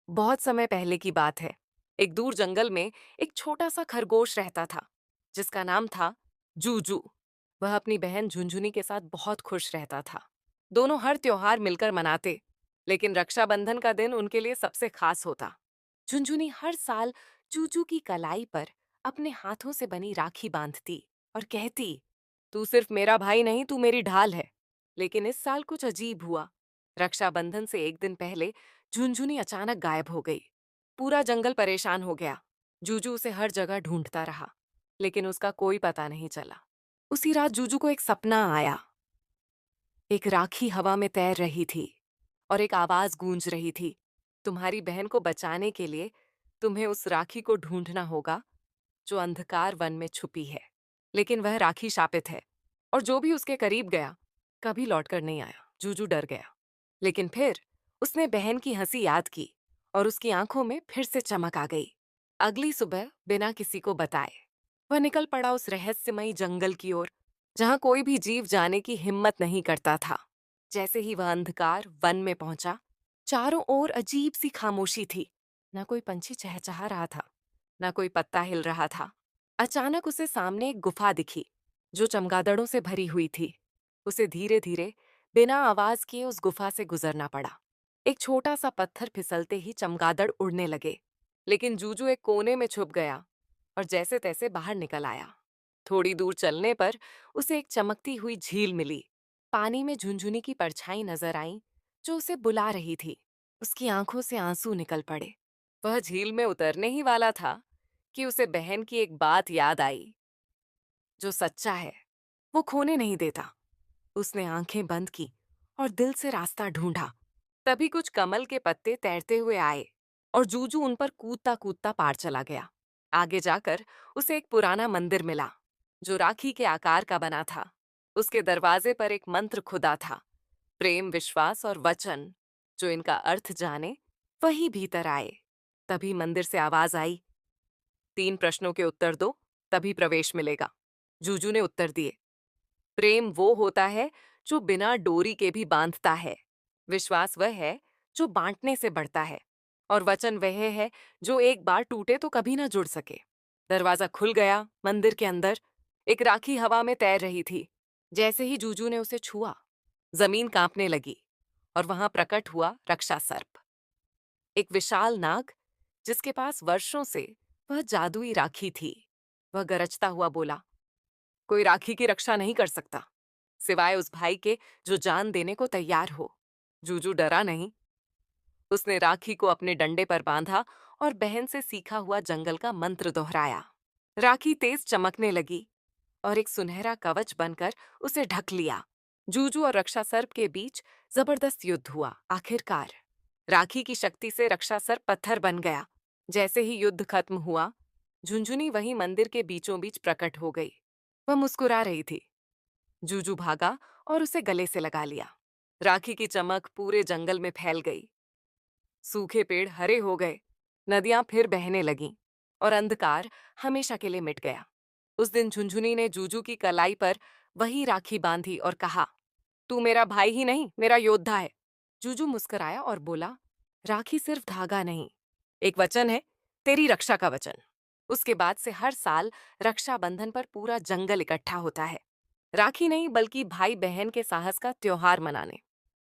बहुत समय पहले की बात है। एक दूर जंगल में एक छोटा सा खरगोश रहता था, जिसका नाम था जूजू। वह अपनी बहन झुनझुनी के साथ बहुत खुश रहता था। दोनों हर त्योहार मिलकर मनाते, लेकिन रक्षाबंधन का दिन उनके लिए सबसे खास होता। झुनझुनी हर साल जूजू की कलाई पर अपने हाथों से बनी राखी बांधती और कहती, तू सिर्फ मेरा भाई नहीं, तू मेरी ढाल है। लेकिन इस साल कुछ अजीब हुआ। रक्षाबंधन से एक दिन पहले झुनझुनी अचानक गायब हो गई। पूरा जंगल परेशान हो गया। जूजू उसे हर जगह ढूंढता रहा, लेकिन उसका कोई पता नहीं चला। उसी रात जूजू को एक सपना आया। एक राखी हवा में तैर रही थी और एक आवाज गूंज रही थी, तुम्हारी बहन को बचाने के लिए तुम्हें उस राखी को ढूंढना होगा जो अंधकार वन में छुपी है। लेकिन वह राखी शापित है, और जो भी उसके करीब गया कभी लौटकर नहीं आया। जूजू डर गया, लेकिन फिर उसने बहन की हंसी याद की और उसकी आंखों में फिर से चमक आ गई। अगली सुबह बिना किसी को बताए वह निकल पड़ा उस रहस्यमयी जंगल की ओर, जहां कोई भी जीव जाने की हिम्मत नहीं करता था। जैसे ही वह अंधकार वन में पहुंचा, चारों ओर अजीब सी खामोशी थी। न कोई पंछी चहचहा रहा था, न कोई पत्ता हिल रहा था। अचानक उसे सामने एक गुफा दिखी, जो चमगादड़ों से भरी हुई थी। उसे धीरे धीरे बिना आवाज किए उस गुफा से गुजरना पड़ा। एक छोटा सा पत्थर फिसलते ही चमगादड़ उड़ने लगे, लेकिन जूजू एक कोने में छुप गया और जैसे तैसे बाहर निकल आया। थोड़ी दूर चलने पर उसे एक चमकती हुई झील मिली। पानी में झुनझुनी की परछाई नजर आई, जो उसे बुला रही थी। उसकी आंखों से आंसू निकल पड़े। वह झील में उतरने ही वाला था कि उसे बहन की एक बात याद आई, जो सच्चा है वो खोने नहीं देता। उसने आंखें बंद की और दिल से रास्ता ढूंढा। तभी कुछ कमल के पत्ते तैरते हुए आए और जूजू उन पर कूदता कूदता पार चला गया। आगे जाकर उसे एक पुराना मंदिर मिला, जो राखी के आकार का बना था। उसके दरवाजे पर एक मंत्र खुदा था, प्रेम, विश्वास और वचन। जो इनका अर्थ जाने वही भीतर आए। तभी मंदिर से आवाज आई, 3 प्रश्नों के उत्तर दो, तभी प्रवेश मिलेगा। जूजू ने उत्तर दिए, प्रेम वो होता है जो बिना डोरी के भी बांधता है। विश्वास वह है जो बांटने से बढ़ता है। और वचन वह है जो एक बार टूटे तो कभी ना जुड़ सके। दरवाजा खुल गया। मंदिर के अंदर एक राखी हवा में तैर रही थी। जैसे ही जूजू ने उसे छुआ, जमीन कांपने लगी और वहां प्रकट हुआ रक्षा सर्प, एक विशाल नाग, जिसके पास वर्षों से वह जादुई राखी थी। वह गरजता हुआ बोला, कोई राखी की रक्षा नहीं कर सकता सिवाय उस भाई के जो जान देने को तैयार हो। जूजू डरा नहीं। उसने राखी को अपने डंडे पर बांधा और बहन से सीखा हुआ जंगल का मंत्र दोहराया। राखी तेज चमकने लगी और एक सुनहरा कवच बनकर उसे ढक लिया। जूजू और रक्षा सर्प के बीच जबरदस्त युद्ध हुआ। आखिरकार राखी की शक्ति से रक्षा सर्प पत्थर बन गया। जैसे ही युद्ध खत्म हुआ, झुनझुनी वही मंदिर के बीचों बीच प्रकट हो गई। वह मुस्कुरा रही थी। जूजू भागा और उसे गले से लगा लिया। राखी की चमक पूरे जंगल में फैल गई। सूखे पेड़ हरे हो गए, नदियां फिर बहने लगीं और अंधकार हमेशा के लिए मिट गया। उस दिन झुनझुनी ने जूजू की कलाई पर वही राखी बांधी और कहा, तू मेरा भाई ही नहीं, मेरा योद्धा है। जूजू मुस्कुराया और बोला, राखी सिर्फ धागा नहीं, एक वचन है, तेरी रक्षा का वचन। उसके बाद से हर साल रक्षाबंधन पर पूरा जंगल इकट्ठा होता है, राखी नहीं बल्कि भाई बहन के साहस का त्योहार मनाने।